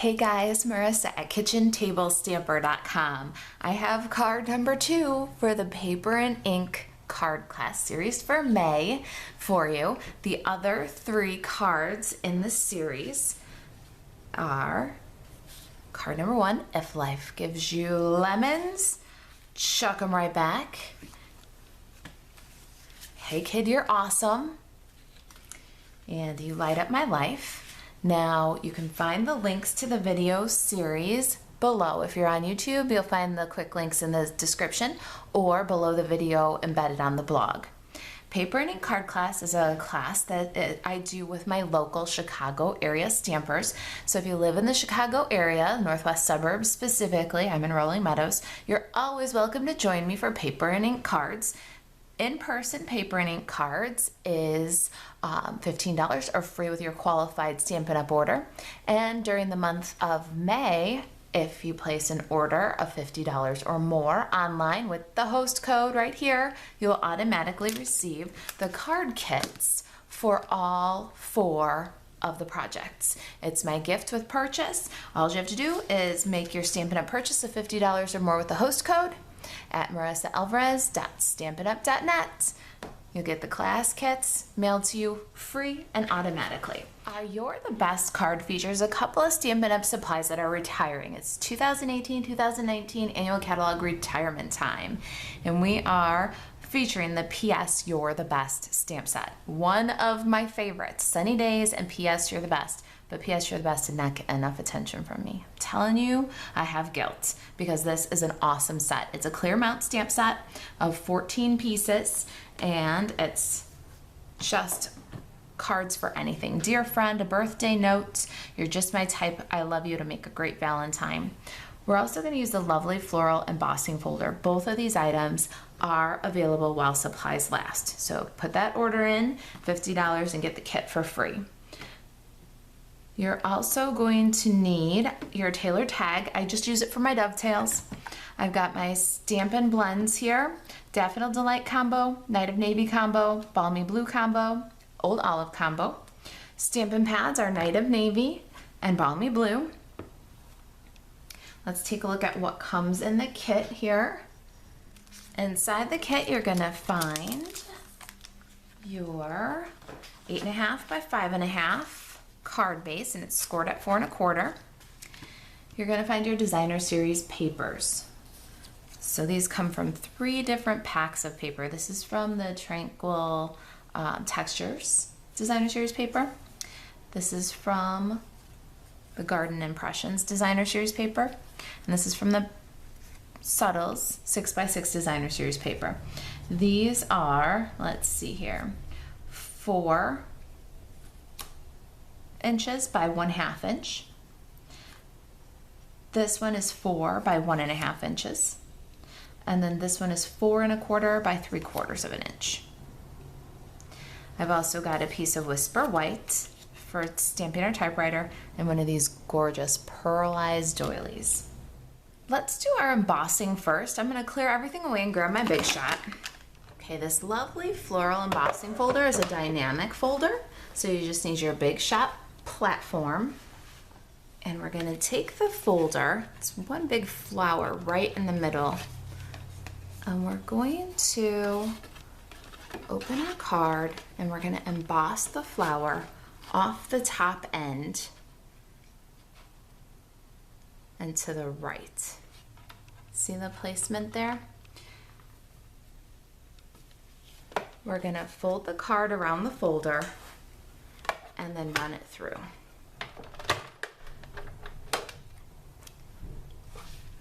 Hey guys, Marissa at KitchenTableStamper.com. I have card number 2 for the paper and ink card class series for May for you. The other 3 cards in the series are card number 1, if life gives you lemons, chuck them right back. Hey kid, you're awesome. And you light up my life. Now you can find the links to the video series below. If you're on YouTube, you'll find the quick links in the description or below the video embedded on the blog. Paper and ink card class is a class that I do with my local Chicago area stampers. So if you live in the Chicago area, northwest suburbs specifically, I'm in Rolling Meadows, you're always welcome to join me for paper and ink cards. In-person paper and ink cards is $15 or free with your qualified Stampin' Up! Order. And during the month of May, if you place an order of $50 or more online with the host code right here, you'll automatically receive the card kits for all 4 of the projects. It's my gift with purchase. All you have to do is make your Stampin' Up! Purchase of $50 or more with the host code at marisaalvarez.stampinup.net. You'll get the class kits mailed to you free and automatically. You're the Best card features a couple of Stampin' Up! Supplies that are retiring. It's 2018-2019 annual catalog retirement time, and we are featuring the P.S. You're the Best stamp set. One of my favorites, Sunny Days and P.S. You're the Best. But P.S. You're the Best did not get enough attention from me. I'm telling you, I have guilt because this is an awesome set. It's a clear mount stamp set of 14 pieces, and it's just cards for anything. Dear friend, a birthday note, you're just my type, I love you, to make a great Valentine. We're also going to use the Lovely Floral Embossing Folder. Both of these items are available while supplies last. So put that order in, $50, and get the kit for free. You're also going to need your tailor tag. I just use it for my dovetails. I've got my Stampin' Blends here, Daffodil Delight combo, Night of Navy combo, Balmy Blue combo, Old Olive combo. Stampin' Pads are Night of Navy and Balmy Blue. Let's take a look at what comes in the kit here. Inside the kit, you're gonna find your 8.5 by 5.5 card base, and it's scored at 4 1/4. You're going to find your designer series papers. So these come from 3 different packs of paper. This is from the Tranquil Textures designer series paper. This is from the Garden Impressions designer series paper, and this is from the Subtles 6x6 designer series paper. These are, let's see here, 4 inches by 1/2 inch. This one is 4 by 1.5 inches. And then this one is 4 1/4 by 3/4 of an inch. I've also got a piece of Whisper White for stamping our typewriter and one of these gorgeous pearlized doilies. Let's do our embossing first. I'm going to clear everything away and grab my Big Shot. Okay, this Lovely Floral Embossing Folder is a dynamic folder, so you just need your Big Shot platform, and we're going to take the folder, it's one big flower right in the middle, and we're going to open our card and we're going to emboss the flower off the top end and to the right. See the placement there? We're going to fold the card around the folder and then run it through.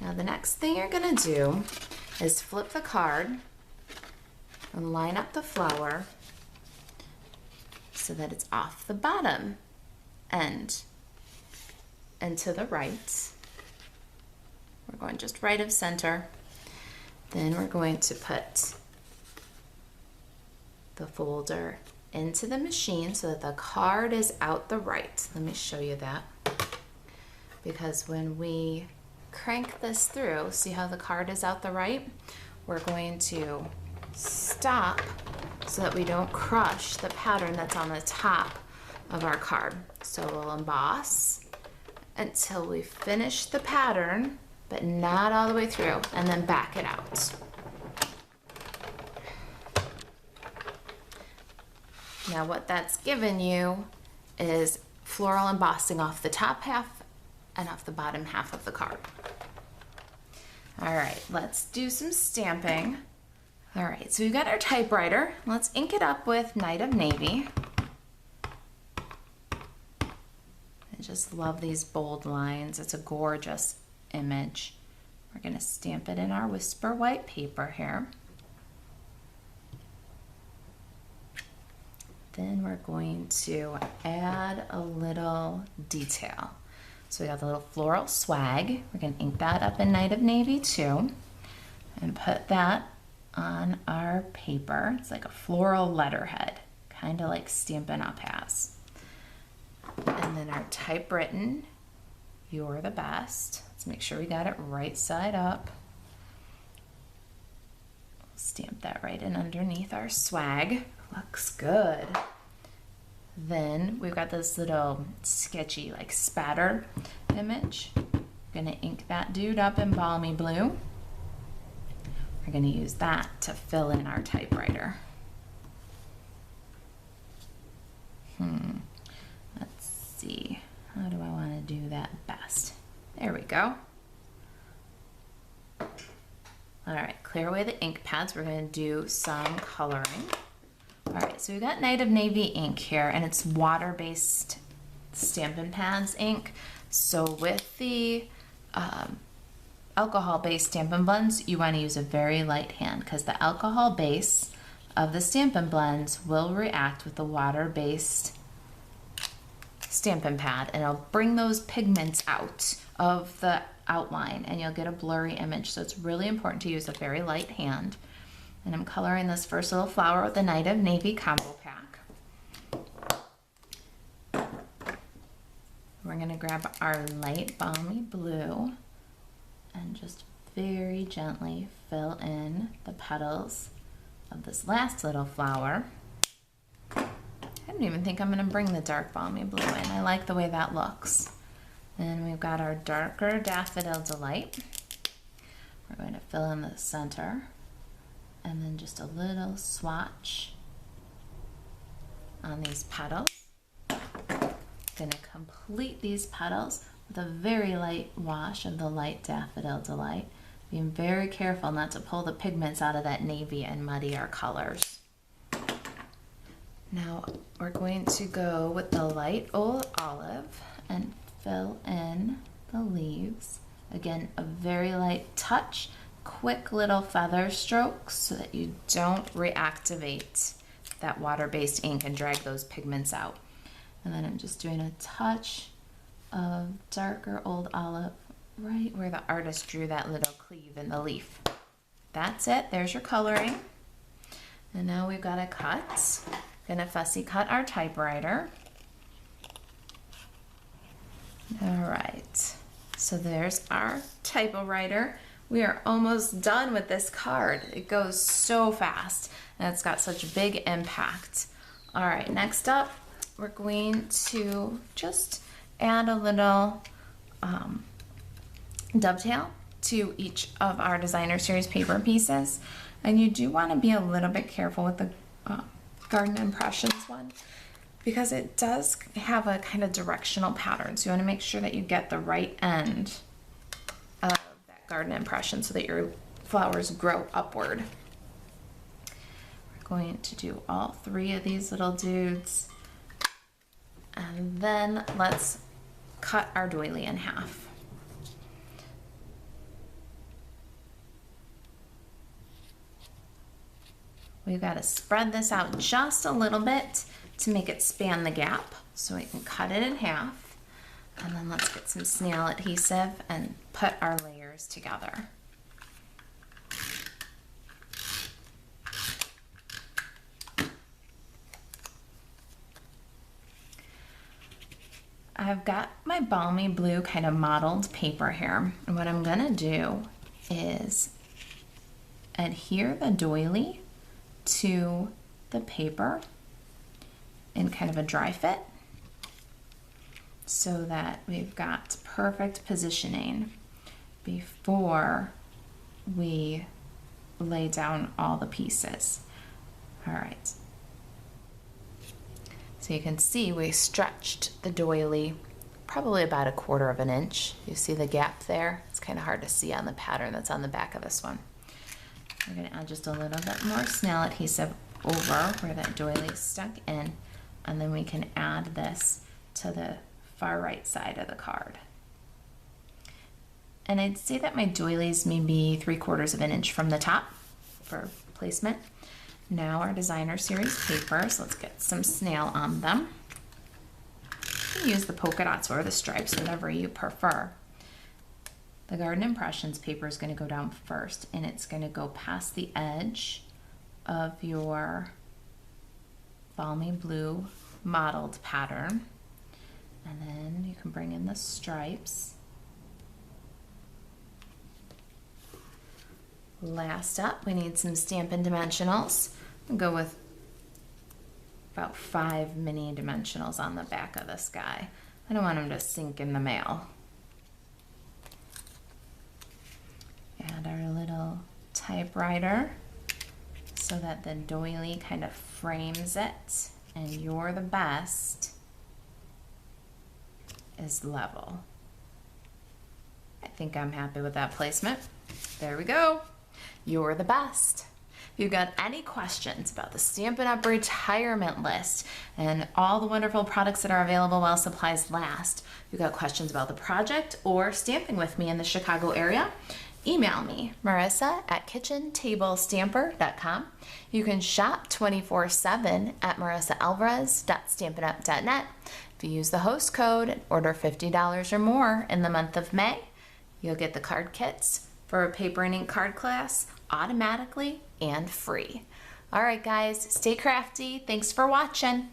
Now the next thing you're gonna do is flip the card and line up the flower so that it's off the bottom end and to the right. We're going just right of center. Then we're going to put the folder into the machine so that the card is out the right. Let me show you that. Because when we crank this through, see how the card is out the right? We're going to stop so that we don't crush the pattern that's on the top of our card. So we'll emboss until we finish the pattern, but not all the way through, and then back it out. Now what that's given you is floral embossing off the top half and off the bottom half of the card. All right, let's do some stamping. All right, so we've got our typewriter. Let's ink it up with Night of Navy. I just love these bold lines. It's a gorgeous image. We're gonna stamp it in our Whisper white paper here. Then we're going to add a little detail. So we got the little floral swag. We're gonna ink that up in Night of Navy too, and put that on our paper. It's like a floral letterhead, kind of like Stampin' Up has. And then our typewritten, "You're the best." Let's make sure we got it right side up. Stamp that right in underneath our swag. Looks good. Then we've got this little sketchy, like spatter image. We're gonna ink that dude up in balmy blue. We're gonna use that to fill in our typewriter. Let's see, how do I wanna do that best? There we go. All right, clear away the ink pads. We're gonna do some coloring. All right, so we got Night of Navy ink here, and it's water-based Stampin' Pads ink. So with the alcohol-based Stampin' Blends, you wanna use a very light hand because the alcohol base of the Stampin' Blends will react with the water-based Stampin' Pad, and it'll bring those pigments out of the outline and you'll get a blurry image. So it's really important to use a very light hand. And I'm coloring this first little flower with the Night of Navy combo pack. We're gonna grab our light balmy blue and just very gently fill in the petals of this last little flower. I don't even think I'm gonna bring the dark balmy blue in. I like the way that looks. And we've got our darker Daffodil Delight. We're going to fill in the center and then just a little swatch on these petals. Going to complete these petals with a very light wash of the light Daffodil Delight. Being very careful not to pull the pigments out of that navy and muddy our colors. Now we're going to go with the light old olive and fill in the leaves. Again, a very light touch, quick little feather strokes so that you don't reactivate that water-based ink and drag those pigments out. And then I'm just doing a touch of darker old olive right where the artist drew that little cleave in the leaf. That's it, there's your coloring. And now we've got to cut. Gonna fussy cut our typewriter. All right, so there's our typewriter. We are almost done with this card. It goes so fast and it's got such big impact. All right, next up, we're going to just add a little dovetail to each of our designer series paper pieces. And you do want to be a little bit careful with the Garden Impressions one because it does have a kind of directional pattern. So you want to make sure that you get the right end of that Garden Impression so that your flowers grow upward. We're going to do all three of these little dudes. And then let's cut our doily in half. We've got to spread this out just a little bit to make it span the gap so we can cut it in half. And then let's get some snail adhesive and put our layers together. I've got my balmy blue kind of mottled paper here. And what I'm gonna do is adhere the doily to the paper in kind of a dry fit. so that we've got perfect positioning before we lay down all the pieces. All right. So you can see we stretched the doily probably about 1/4 of an inch. You see the gap there? It's kind of hard to see on the pattern that's on the back of this one. We're going to add just a little bit more snail adhesive over where that doily is stuck in, and then we can add this to the far right side of the card. And I'd say that my doilies may be 3/4 of an inch from the top for placement. Now our designer series papers, let's get some snail on them. You can use the polka dots or the stripes, whatever you prefer. The Garden Impressions paper is going to go down first, and it's going to go past the edge of your balmy blue mottled pattern. And then you can bring in the stripes. Last up, we need some Stampin' Dimensionals. I'll go with about 5 mini dimensionals on the back of this guy. I don't want him to sink in the mail. Add our little typewriter so that the doily kind of frames it, and You're the Best is level. I think I'm happy with that placement. There we go. You're the best. If you've got any questions about the Stampin' Up! Retirement list and all the wonderful products that are available while supplies last, if you've got questions about the project or stamping with me in the Chicago area, email me, marissa@kitchentablestamper.com. You can shop 24/7 at marisaalvarez.stampinup.net. If you use the host code and order $50 or more in the month of May, you'll get the card kits for a paper and ink card class automatically and free. All right, guys, stay crafty. Thanks for watching.